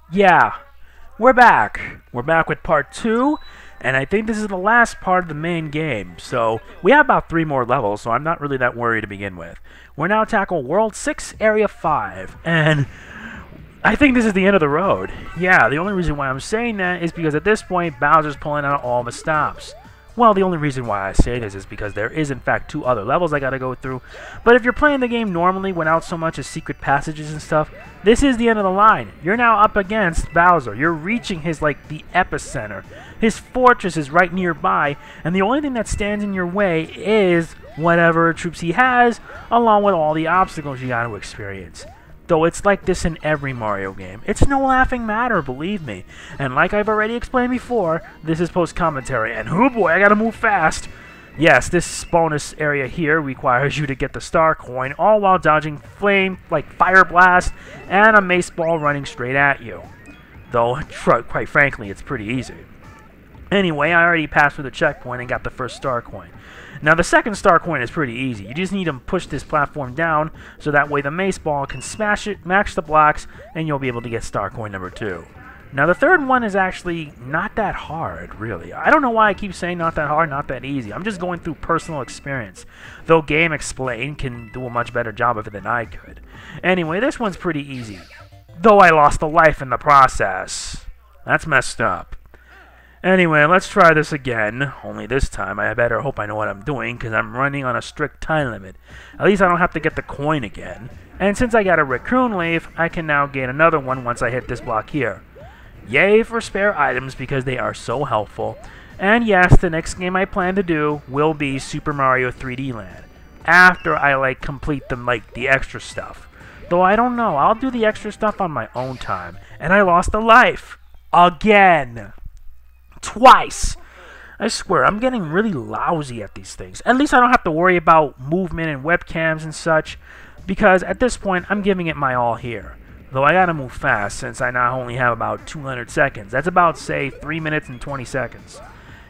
Yeah, we're back. We're back with part 2, and I think this is the last part of the main game. So, we have about 3 more levels, so I'm not really that worried to begin with. We're now tackle World 6, Area 5, and I think this is the end of the road. Yeah, the only reason why I'm saying that is because at this point, Bowser's pulling out all the stops. Well, the only reason why I say this is because there is, in fact, 2 other levels I gotta go through. But if you're playing the game normally without so much as secret passages and stuff, this is the end of the line. You're now up against Bowser. You're reaching his, the epicenter. His fortress is right nearby, and the only thing that stands in your way is whatever troops he has, along with all the obstacles you gotta experience. Though it's like this in every Mario game. It's no laughing matter, believe me. And like I've already explained before, this is post-commentary, and oh boy, I gotta move fast! Yes, this bonus area here requires you to get the star coin, all while dodging flame, fire blast, and a mace ball running straight at you. Though, quite frankly, it's pretty easy. Anyway, I already passed through the checkpoint and got the first star coin. Now, the second star coin is pretty easy. You just need to push this platform down, so that way the mace ball can smash it, match the blocks, and you'll be able to get star coin number 2. Now, the third one is actually not that hard, really. I don't know why I keep saying not that hard, not that easy. I'm just going through personal experience, though Game Explain can do a much better job of it than I could. Anyway, this one's pretty easy, though I lost a life in the process. That's messed up. Anyway, let's try this again, only this time I better hope I know what I'm doing, because I'm running on a strict time limit. At least I don't have to get the coin again. And since I got a raccoon leaf, I can now gain another one once I hit this block here. Yay for spare items, because they are so helpful. And yes, the next game I plan to do will be Super Mario 3D Land, after I, complete the extra stuff. Though I don't know, I'll do the extra stuff on my own time. And I lost a life! Again! Twice! I swear, I'm getting really lousy at these things. At least I don't have to worry about movement and webcams and such, because at this point, I'm giving it my all here. Though I gotta move fast, since I now only have about 200 seconds. That's about, say, 3 minutes and 20 seconds.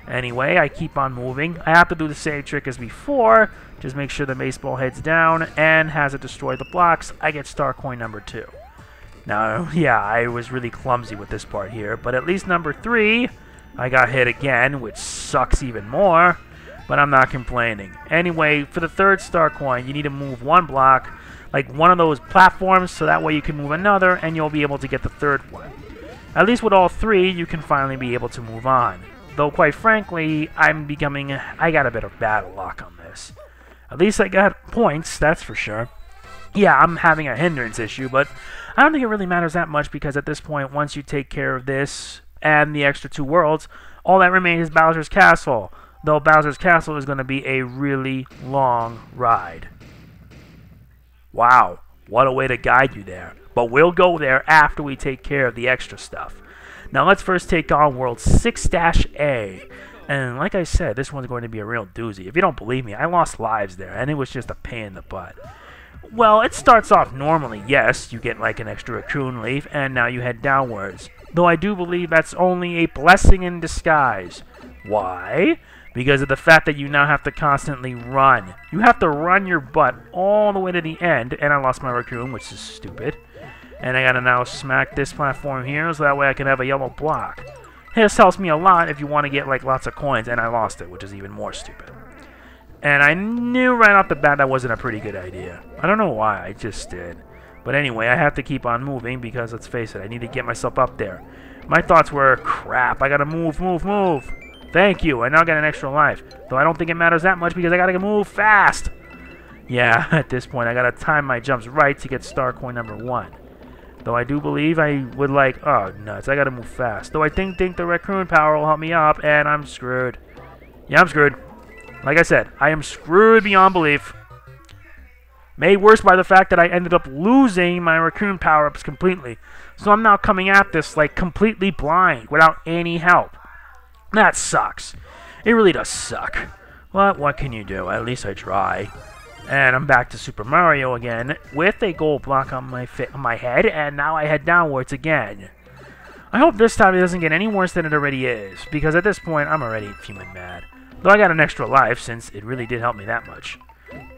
Anyway, I keep on moving. I have to do the same trick as before. Just make sure the mace ball heads down, and has it destroyed the blocks, I get star coin number 2. Now, yeah, I was really clumsy with this part here, but at least number 3... I got hit again, which sucks even more, but I'm not complaining. Anyway, for the third star coin, you need to move one block, like one of those platforms, so that way you can move another, and you'll be able to get the third one. At least with all 3, you can finally be able to move on. Though, quite frankly, I got a bit of bad luck on this. At least I got points, that's for sure. Yeah, I'm having a hindrance issue, but I don't think it really matters that much, because at this point, once you take care of this and the extra 2 worlds, all that remains is Bowser's Castle, though Bowser's Castle is going to be a really long ride. Wow, what a way to guide you there. But we'll go there after we take care of the extra stuff. Now let's first take on World 6-A. And like I said, this one's going to be a real doozy. If you don't believe me, I lost lives there, and it was just a pain in the butt. Well, it starts off normally, yes, you get an extra raccoon leaf, and now you head downwards. Though I do believe that's only a blessing in disguise. Why? Because of the fact that you now have to constantly run. You have to run your butt all the way to the end, and I lost my raccoon, which is stupid. And I gotta now smack this platform here, so that way I can have a yellow block. This helps me a lot if you want to get lots of coins, and I lost it, which is even more stupid. And I knew right off the bat that wasn't a pretty good idea. I don't know why, I just did. But anyway, I have to keep on moving because, let's face it, I need to get myself up there. My thoughts were, crap, I gotta move. Thank you, I now got an extra life. Though I don't think it matters that much because I gotta move fast. Yeah, at this point, I gotta time my jumps right to get star coin number 1. Though I do believe I would oh, nuts, I gotta move fast. Though I think the raccoon power will help me up, and I'm screwed. Yeah, I'm screwed. Like I said, I am screwed beyond belief. Made worse by the fact that I ended up losing my raccoon power-ups completely. So I'm now coming at this completely blind, without any help. That sucks. It really does suck. But what can you do? At least I try. And I'm back to Super Mario again, with a gold block on my head, and now I head downwards again. I hope this time it doesn't get any worse than it already is, because at this point I'm already fuming mad. Though I got an extra life, since it really did help me that much.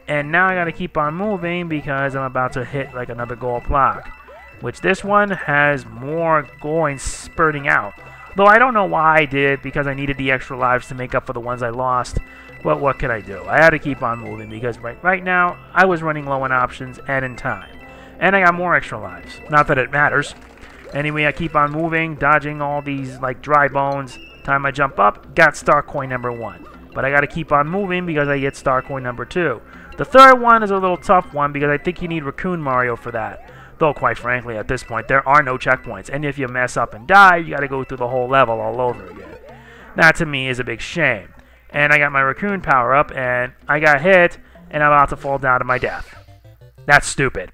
And now I gotta keep on moving because I'm about to hit another gold block. which this one has more coins spurting out. Though I don't know why I did, because I needed the extra lives to make up for the ones I lost. But what could I do? I had to keep on moving because right now I was running low in options and in time. And I got more extra lives. Not that it matters. Anyway, I keep on moving, dodging all these like dry bones. Time I jump up, got star coin number 1. But I got to keep on moving because I get star coin number 2. The third one is a little tough one because I think you need Raccoon Mario for that. Though, quite frankly, at this point, there are no checkpoints. And if you mess up and die, you got to go through the whole level all over again. That, to me, is a big shame. And I got my Raccoon power up, and I got hit, and I'm about to fall down to my death. That's stupid.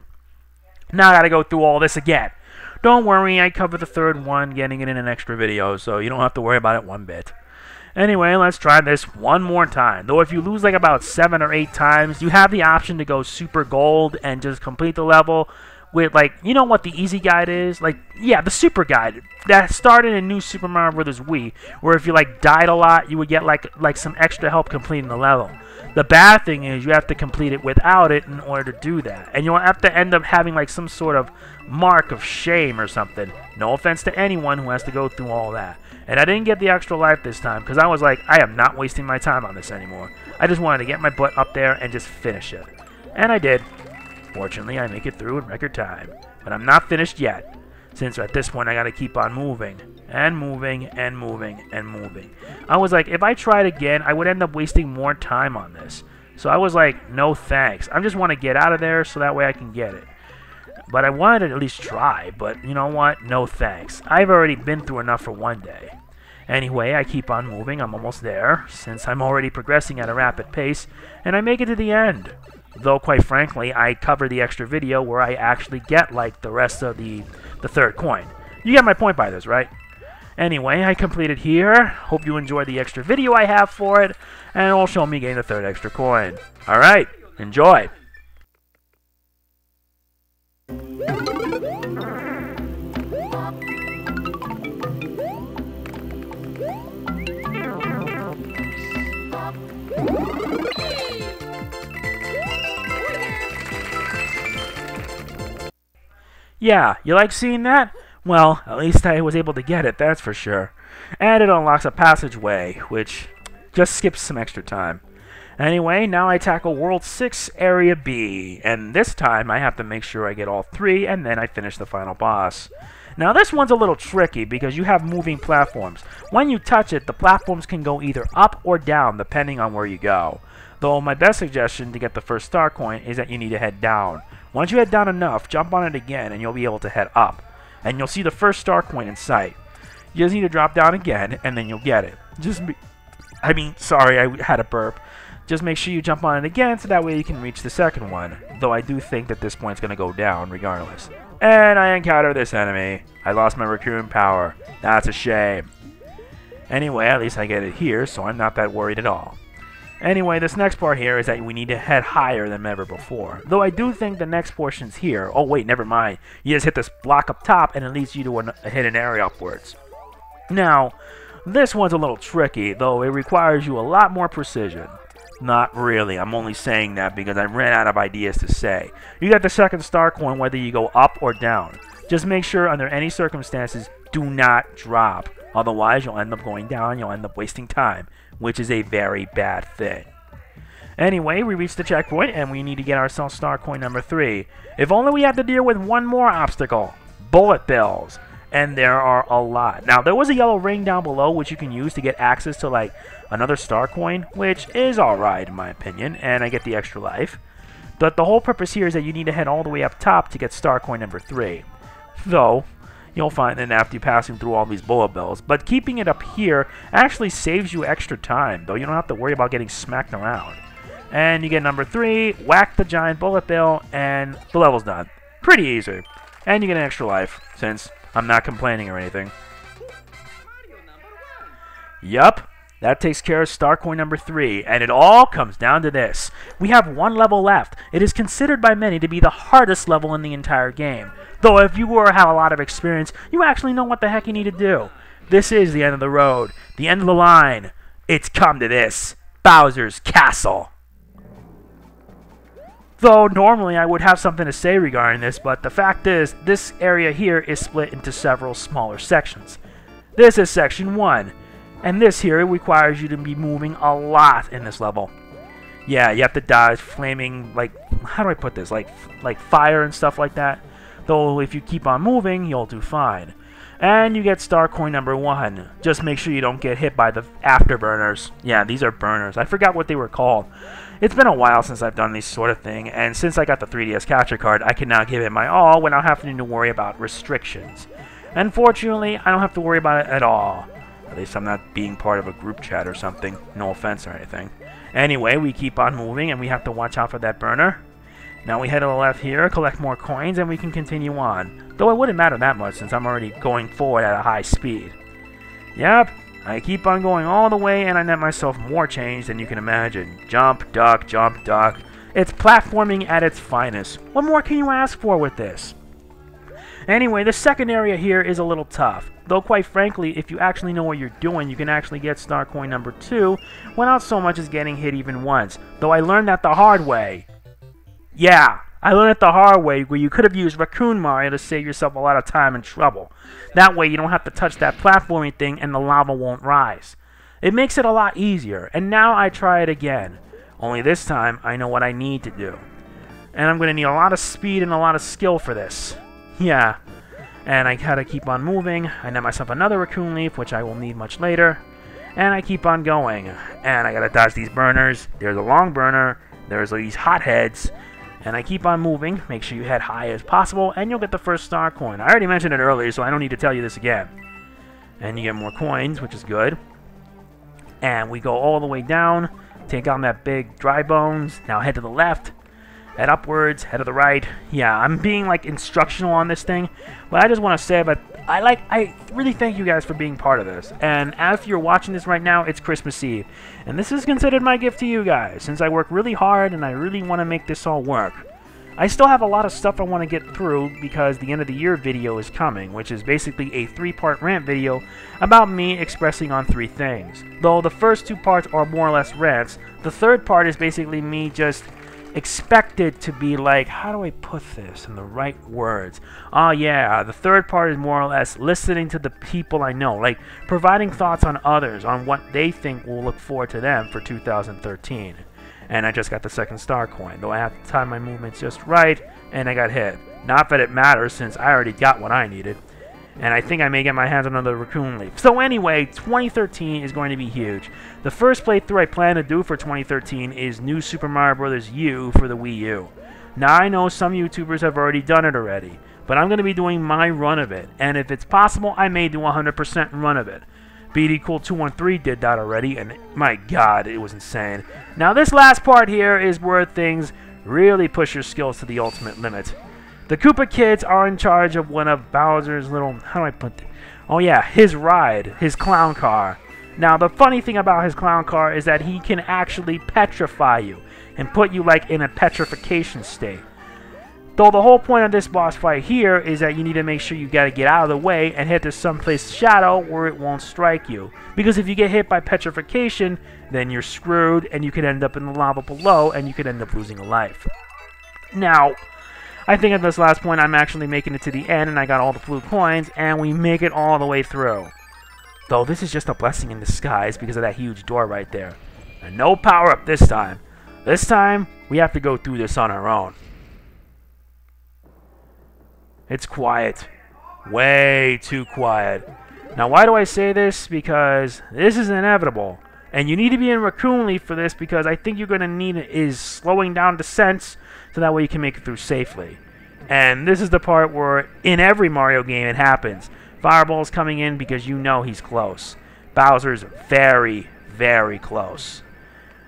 Now I got to go through all this again. Don't worry, I covered the third one, getting it in an extra video, so you don't have to worry about it one bit. Anyway, let's try this one more time. Though if you lose like about 7 or 8 times, you have the option to go super gold and just complete the level with, like, you know what the easy guide is? Like, yeah, the super guide that started in New Super Mario Bros. Wii, where if you like died a lot, you would get like some extra help completing the level. The bad thing is you have to complete it without it in order to do that, and you'll have to end up having like some sort of mark of shame or something. No offense to anyone who has to go through all that. And I didn't get the extra life this time because I was like, I am not wasting my time on this anymore. I just wanted to get my butt up there and just finish it. And I did. Fortunately, I make it through in record time. But I'm not finished yet, since at this point I gotta keep on moving. And moving, and moving, and moving. I was like, if I tried again, I would end up wasting more time on this. So I was like, no thanks. I just want to get out of there so that way I can get it. But I wanted to at least try, but you know what? No thanks. I've already been through enough for one day. Anyway, I keep on moving. I'm almost there, since I'm already progressing at a rapid pace, and I make it to the end. Though, quite frankly, I cover the extra video where I actually get, like, the rest of the third coin. You get my point by this, right? Anyway, I completed here. Hope you enjoyed the extra video I have for it, and it'll show me getting the third extra coin. Alright, enjoy! Yeah, you like seeing that? Well, at least I was able to get it, that's for sure. And it unlocks a passageway, which just skips some extra time. Anyway, now I tackle World 6, Area B, and this time I have to make sure I get all 3, and then I finish the final boss. Now this one's a little tricky because you have moving platforms. When you touch it, the platforms can go either up or down depending on where you go. Though my best suggestion to get the first star coin is that you need to head down. Once you head down enough, jump on it again and you'll be able to head up. And you'll see the first star coin in sight. You just need to drop down again and then you'll get it. Sorry, I had a burp. Just make sure you jump on it again so that way you can reach the second one. Though I do think that this point's going to go down regardless. And I encounter this enemy. I lost my Raccoon power. That's a shame. Anyway, at least I get it here, so I'm not that worried at all. Anyway, this next part here is that we need to head higher than ever before. Though I do think the next portion's here. Oh wait, never mind. You just hit this block up top and it leads you to a hidden area upwards. Now, this one's a little tricky, though it requires you a lot more precision. Not really, I'm only saying that because I ran out of ideas to say. You got the second star coin whether you go up or down. Just make sure under any circumstances, do not drop. Otherwise, you'll end up going down, you'll end up wasting time, which is a very bad thing. Anyway, we reached the checkpoint, and we need to get ourselves star coin number 3. If only we had to deal with one more obstacle. Bullet bills. And there are a lot. Now, there was a yellow ring down below, which you can use to get access to, like, another star coin, which is alright, in my opinion, and I get the extra life. But the whole purpose here is that you need to head all the way up top to get star coin number 3. Though, you'll find that after you passing through all these bullet bills. But keeping it up here actually saves you extra time, though you don't have to worry about getting smacked around. And you get number 3, whack the giant bullet bill, and the level's done. Pretty easy. And you get an extra life, since I'm not complaining or anything. Yup, that takes care of star coin number 3, and it all comes down to this. We have one level left. It is considered by many to be the hardest level in the entire game. Though if you have a lot of experience, you actually know what the heck you need to do. This is the end of the road, the end of the line. It's come to this. Bowser's Castle. Though normally I would have something to say regarding this, but the fact is, this area here is split into several smaller sections. This is section 1, and this here requires you to be moving a lot in this level. Yeah, you have to dodge flaming, like, how do I put this, like fire and stuff like that. Though if you keep on moving, you'll do fine. And you get star coin number 1. Just make sure you don't get hit by the afterburners. Yeah, these are burners. I forgot what they were called. It's been a while since I've done this sort of thing, and since I got the 3DS capture card, I can now give it my all without having to worry about restrictions. Unfortunately, I don't have to worry about it at all. At least I'm not being part of a group chat or something. No offense or anything. Anyway, we keep on moving, and we have to watch out for that burner. Now we head to the left here, collect more coins, and we can continue on. Though it wouldn't matter that much since I'm already going forward at a high speed. Yep, I keep on going all the way, and I net myself more change than you can imagine. Jump, duck, jump, duck. It's platforming at its finest. What more can you ask for with this? Anyway, the second area here is a little tough. Though quite frankly, if you actually know what you're doing, you can actually get star coin number 2 without so much as getting hit even once. Though I learned that the hard way. Yeah, I learned it the hard way where you could have used Raccoon Mario to save yourself a lot of time and trouble. That way you don't have to touch that platforming thing and the lava won't rise. It makes it a lot easier, and now I try it again. Only this time I know what I need to do. And I'm going to need a lot of speed and a lot of skill for this. Yeah, and I gotta keep on moving. I net myself another Raccoon Leaf, which I will need much later. And I keep on going. And I gotta dodge these burners. There's a long burner. There's these hotheads. And I keep on moving. Make sure you head high as possible, and you'll get the first star coin. I already mentioned it earlier, so I don't need to tell you this again. And you get more coins, which is good. And we go all the way down. Take on that big dry bones. Now head to the left. Head upwards, head to the right. Yeah, I'm being like instructional on this thing, but I just want to say, but I really thank you guys for being part of this. And if you're watching this right now, it's Christmas Eve, and this is considered my gift to you guys, since I work really hard and I really want to make this all work. I still have a lot of stuff I want to get through because the end of the year video is coming, which is basically a 3-part rant video about me expressing on 3 things. Though the first 2 parts are more or less rants, the third part is basically me just expected to be like, how do I put this in the right words? Oh yeah, the third part is more or less listening to the people I know, like providing thoughts on others on what they think will look forward to them for 2013. And I just got the second star coin, though I have to time my movements just right, and I got hit. Not that it matters since I already got what I needed. And I think I may get my hands on another Raccoon Leaf. So anyway, 2013 is going to be huge. The first playthrough I plan to do for 2013 is New Super Mario Bros. U for the Wii U. Now I know some YouTubers have already done it already, but I'm going to be doing my run of it. And if it's possible, I may do 100% run of it. BD Cool 213 did that already, and my god, it was insane. Now this last part here is where things really push your skills to the ultimate limit. The Koopa Kids are in charge of one of Bowser's little, how do I put this? Oh yeah, his ride, his clown car. Now the funny thing about his clown car is that he can actually petrify you and put you like in a petrification state. Though the whole point of this boss fight here is that you need to make sure you gotta get out of the way and head to someplace shadow where it won't strike you. Because if you get hit by petrification, then you're screwed and you could end up in the lava below and you could end up losing a life. Now, I think at this last point I'm actually making it to the end and I got all the blue coins and we make it all the way through. Though this is just a blessing in disguise because of that huge door right there. And no power up this time. This time, we have to go through this on our own. It's quiet. Way too quiet. Now why do I say this? Because this is inevitable. And you need to be in Raccoon Leaf for this because I think you're going to need is slowing down descents so that way you can make it through safely. And this is the part where in every Mario game it happens. Fireball's coming in because you know he's close. Bowser's very, very close.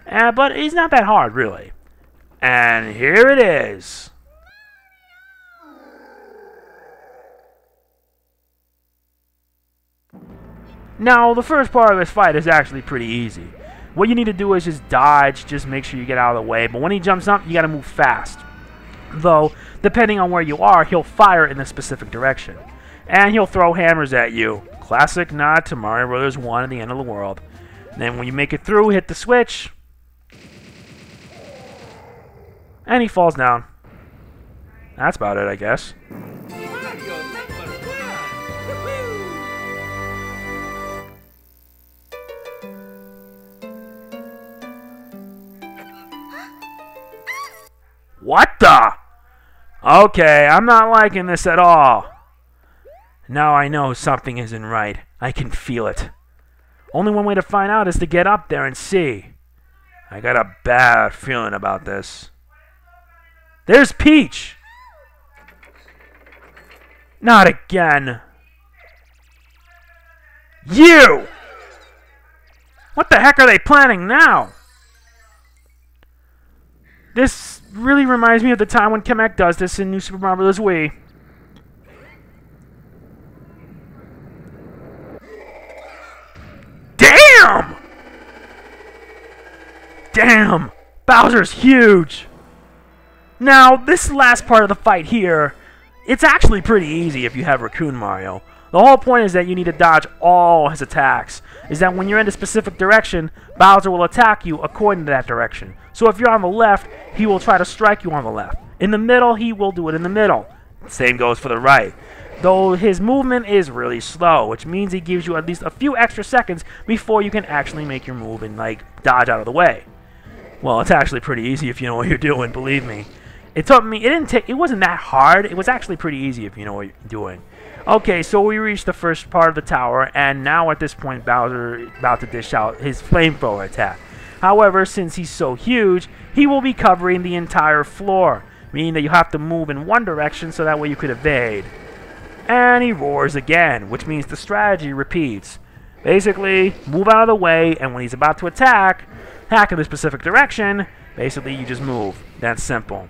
But he's not that hard, really. And here it is. Now, the first part of this fight is actually pretty easy. What you need to do is just dodge, just make sure you get out of the way. But when he jumps up, you gotta move fast. Though, depending on where you are, he'll fire in a specific direction. And he'll throw hammers at you. Classic nod to Mario Bros. 1 at the end of the world. And then when you make it through, hit the switch. And he falls down. That's about it, I guess. What the? Okay, I'm not liking this at all. Now I know something isn't right. I can feel it. Only one way to find out is to get up there and see. I got a bad feeling about this. There's Peach! Not again. You! What the heck are they planning now? This really reminds me of the time when Kamek does this in New Super Mario Bros. Wii. Damn! Damn! Bowser's huge! Now, this last part of the fight here, it's actually pretty easy if you have Raccoon Mario. The whole point is that you need to dodge all his attacks. Is that when you're in a specific direction, Bowser will attack you according to that direction. So if you're on the left, he will try to strike you on the left. In the middle, he will do it in the middle. Same goes for the right. Though his movement is really slow, which means he gives you at least a few extra seconds before you can actually make your move and, like, dodge out of the way. Well, it's actually pretty easy if you know what you're doing, believe me. It wasn't that hard. It was actually pretty easy if you know what you're doing. Okay, so we reached the first part of the tower, and now at this point, Bowser is about to dish out his flamethrower attack. However, since he's so huge, he will be covering the entire floor, meaning that you have to move in one direction so that way you could evade. And he roars again, which means the strategy repeats. Basically, move out of the way, and when he's about to attack in a specific direction, basically you just move. That's simple.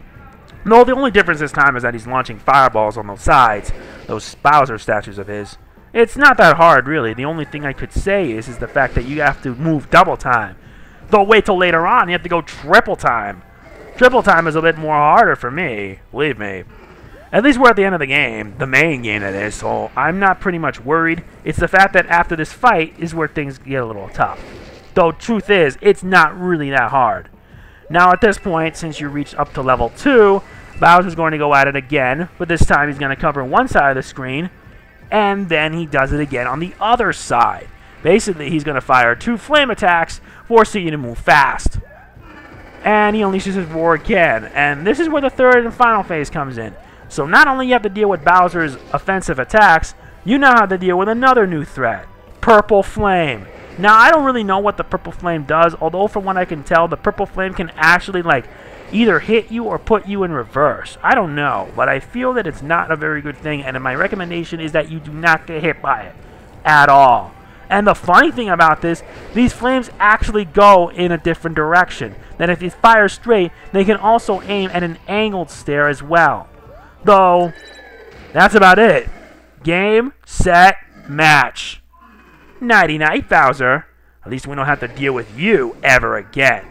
No, the only difference this time is that he's launching fireballs on those sides, those Bowser statues of his. It's not that hard, really. The only thing I could say is the fact that you have to move double time. Though wait till later on, you have to go triple time. Triple time is a bit more harder for me, believe me. At least we're at the end of the game, the main game that is, so I'm not pretty much worried. It's the fact that after this fight is where things get a little tough. Though truth is, it's not really that hard. Now at this point, since you reached up to level 2, Bowser's going to go at it again, but this time he's going to cover one side of the screen, and then he does it again on the other side. Basically, he's going to fire 2 flame attacks, forcing you to move fast. And he unleashes his roar again, and this is where the third and final phase comes in. So not only you have to deal with Bowser's offensive attacks, you now have to deal with another new threat, Purple Flame. Now, I don't really know what the Purple Flame does, although from what I can tell, the Purple Flame can actually, like, either hit you or put you in reverse. I don't know, but I feel that it's not a very good thing, and my recommendation is that you do not get hit by it at all. And the funny thing about this, these flames actually go in a different direction. That if you fire straight, they can also aim at an angled stare as well. Though, that's about it. Game, set, match. Nighty-night, Bowser. At least we don't have to deal with you ever again.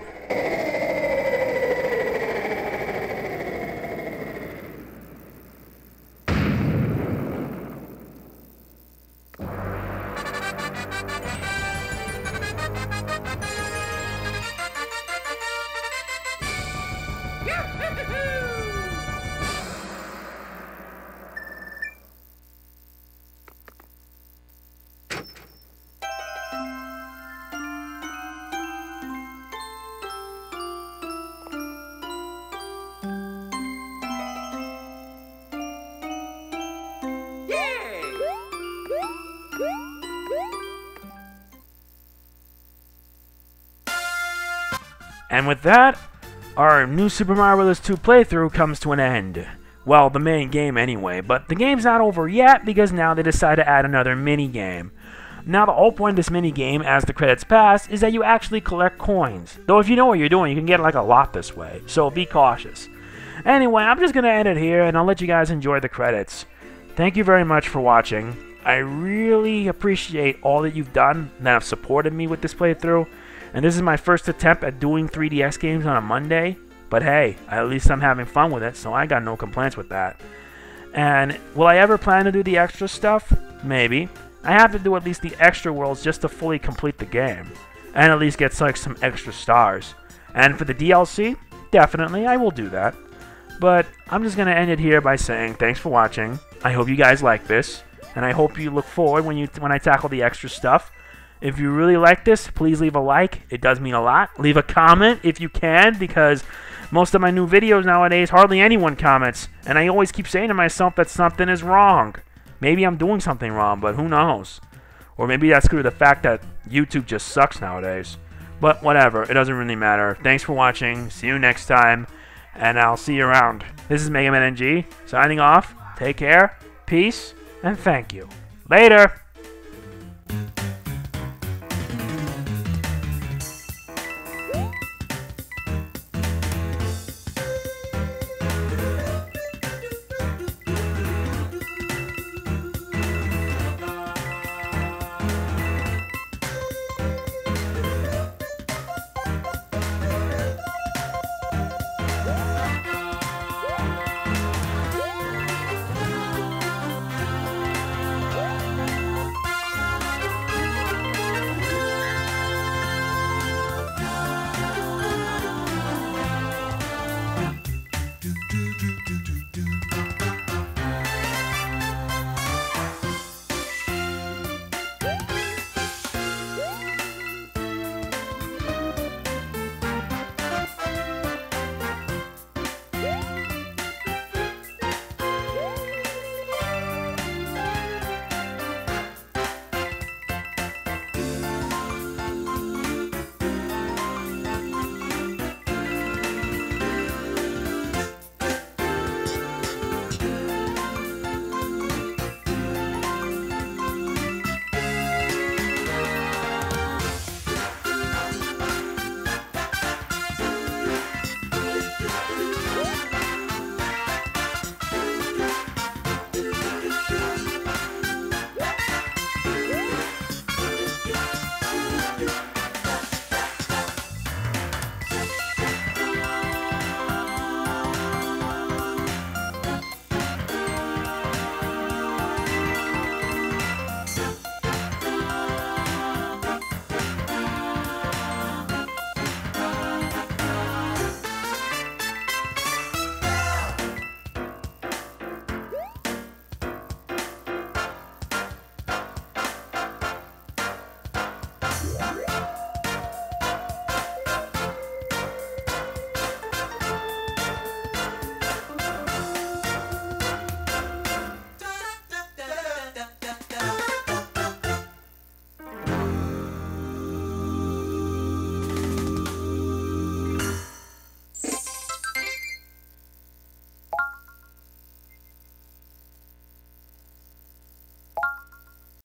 And with that, our new Super Mario Bros. 2 playthrough comes to an end. Well, the main game anyway, but the game's not over yet because now they decide to add another mini-game. Now the whole point of this mini-game, as the credits pass, is that you actually collect coins. Though if you know what you're doing, you can get like a lot this way, so be cautious. Anyway, I'm just going to end it here, and I'll let you guys enjoy the credits. Thank you very much for watching. I really appreciate all that you've done that have supported me with this playthrough. And this is my first attempt at doing 3DS games on a Monday. But hey, at least I'm having fun with it, so I got no complaints with that. And will I ever plan to do the extra stuff? Maybe. I have to do at least the extra worlds just to fully complete the game. And at least get like some extra stars. And for the DLC, definitely I will do that. But I'm just going to end it here by saying thanks for watching. I hope you guys like this, and I hope you look forward when I tackle the extra stuff. If you really like this, please leave a like. It does mean a lot. Leave a comment if you can, because most of my new videos nowadays, hardly anyone comments. And I always keep saying to myself that something is wrong. Maybe I'm doing something wrong, but who knows? Or maybe that's due to the fact that YouTube just sucks nowadays. But whatever, it doesn't really matter. Thanks for watching. See you next time, and I'll see you around. This is MegamanNG, signing off. Take care, peace, and thank you. Later!